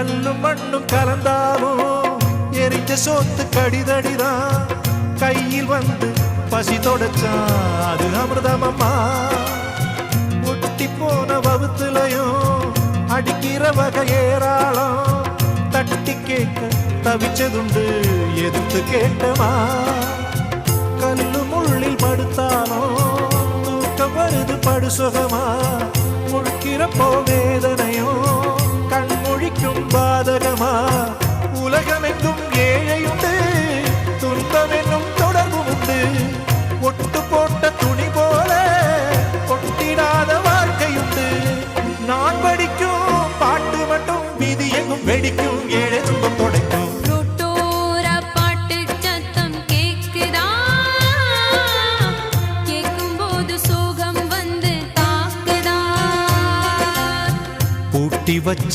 கல்லும் மண்ணும் கலந்தாலும் எரிஞ்ச சோத்து கடிதடிதான் கையில் வந்து பசி தொடச்சான் அது அமிர்தமம்மா ஒட்டி போன வகுத்துலையும் அடிக்கிற வகை ஏராளம் தட்டி கேட்க தவிச்சதுண்டு எதிர்த்து கேட்டமா கல்லு முள்ளில் படுத்தாலும் தூக்கம் வருது படுசுகமா முழுக்கிறப்போ வேதனையும் கண்மொழிக்கும் பாதகமா உலகமெங்கும் ஏழையுண்டு துன்பம் என்னும் தொடர்பு உண்டு ஒட்டு போட்ட துணி போல ஒட்டிடாத வாழ்க்கையுண்டு நான் படிக்கும் பாட்டு மட்டும் வீதி எங்கும் வெடிக்கும் ஏழை துன்பம் தொடைக்கும் பூட்டி வச்ச